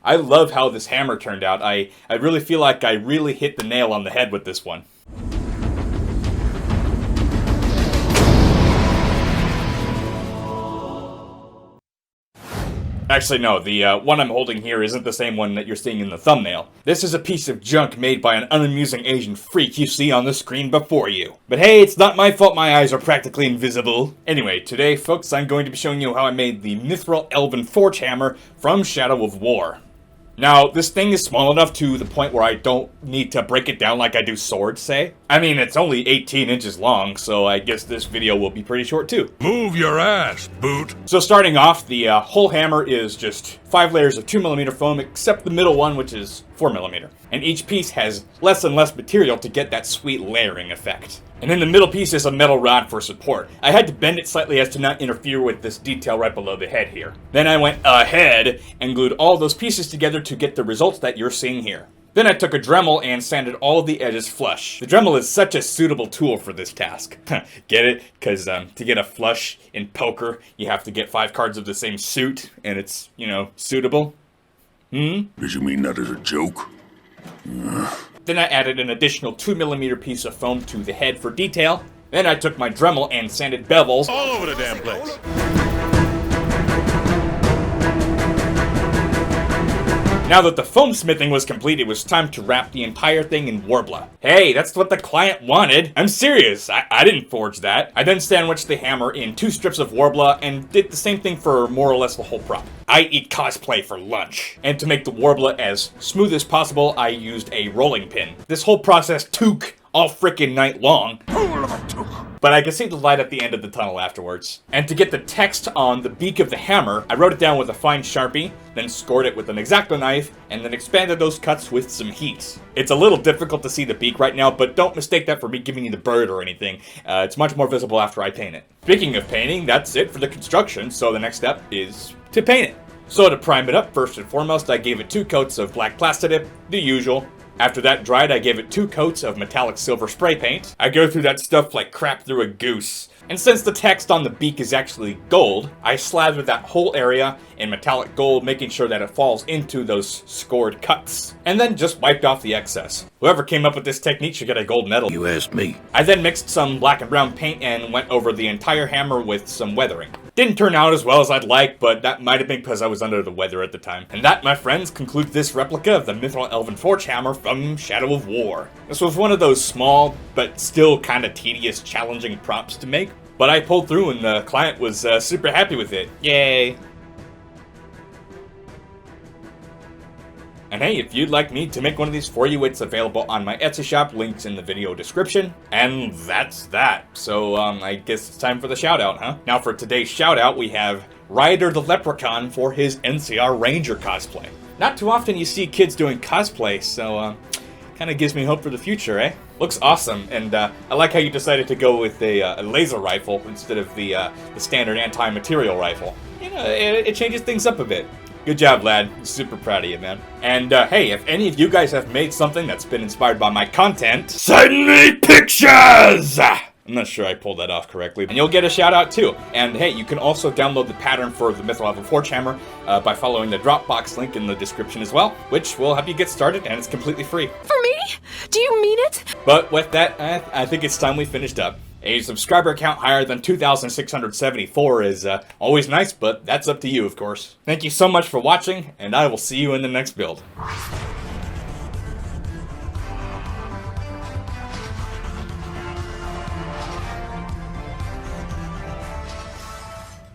I love how this hammer turned out. I really feel like I really hit the nail on the head with this one. Actually, no, the one I'm holding here isn't the same one that you're seeing in the thumbnail. This is a piece of junk made by an unamusing Asian freak you see on the screen before you. But hey, it's not my fault my eyes are practically invisible. Anyway, today, folks, I'm going to be showing you how I made the Mithril Elven Forge Hammer from Shadow of War. Now, this thing is small enough to the point where I don't need to break it down like I do swords, say. I mean, it's only 18 inches long, so I guess this video will be pretty short too. Move your ass, boot! So starting off, the whole hammer is just 5 layers of 2mm foam, except the middle one, which is 4mm. And each piece has less and less material to get that sweet layering effect. And in the middle piece is a metal rod for support. I had to bend it slightly as to not interfere with this detail right below the head here. Then I went ahead and glued all those pieces together to get the results that you're seeing here. Then I took a Dremel and sanded all of the edges flush. The Dremel is such a suitable tool for this task. Get it? Because to get a flush in poker, you have to get 5 cards of the same suit, and it's, you know, suitable. Did you mean that as a joke? Then I added an additional 2mm piece of foam to the head for detail. Then I took my Dremel and sanded bevels all over the damn place. Now that the foam smithing was complete, it was time to wrap the entire thing in Worbla. Hey, that's what the client wanted. I'm serious, I didn't forge that. I then sandwiched the hammer in 2 strips of Worbla and did the same thing for more or less the whole prop. I eat cosplay for lunch. And to make the Worbla as smooth as possible, I used a rolling pin. This whole process took all frickin' night long. But I could see the light at the end of the tunnel afterwards. And to get the text on the beak of the hammer, I wrote it down with a fine Sharpie, then scored it with an X-Acto knife, and then expanded those cuts with some heat. It's a little difficult to see the beak right now, but don't mistake that for me giving you the bird or anything. It's much more visible after I paint it. Speaking of painting, that's it for the construction, so the next step is to paint it. So to prime it up, first and foremost, I gave it 2 coats of black PlastiDip, the usual. After that dried, I gave it 2 coats of metallic silver spray paint. I go through that stuff like crap through a goose. And since the text on the beak is actually gold, I slathered that whole area in metallic gold, making sure that it falls into those scored cuts. And then just wiped off the excess. Whoever came up with this technique should get a gold medal. You asked me. I then mixed some black and brown paint and went over the entire hammer with some weathering. Didn't turn out as well as I'd like, but that might have been because I was under the weather at the time. And that, my friends, concludes this replica of the Mithril Elven Forge Hammer from Shadow of War. This was one of those small, but still kind of tedious, challenging props to make. But I pulled through and the client was super happy with it. Yay! And hey, if you'd like me to make one of these for you, it's available on my Etsy shop, links in the video description. And that's that. So, I guess it's time for the shout out, huh? Now for today's shout out, we have Ryder the Leprechaun for his NCR Ranger cosplay. Not too often you see kids doing cosplay, so, kind of gives me hope for the future, eh? Looks awesome, and I like how you decided to go with a laser rifle instead of the standard anti-material rifle. You know, it changes things up a bit. Good job, lad. I'm super proud of you, man. And hey, if any of you guys have made something that's been inspired by my content, send me pictures! I'm not sure I pulled that off correctly. And you'll get a shout out too. And hey, you can also download the pattern for the Mithril Elven Forge Hammer by following the Dropbox link in the description as well, which will help you get started, and it's completely free. For me? Do you mean it? But with that, I think it's time we finished up. A subscriber count higher than 2,674 is always nice, but that's up to you, of course. Thank you so much for watching, and I will see you in the next build.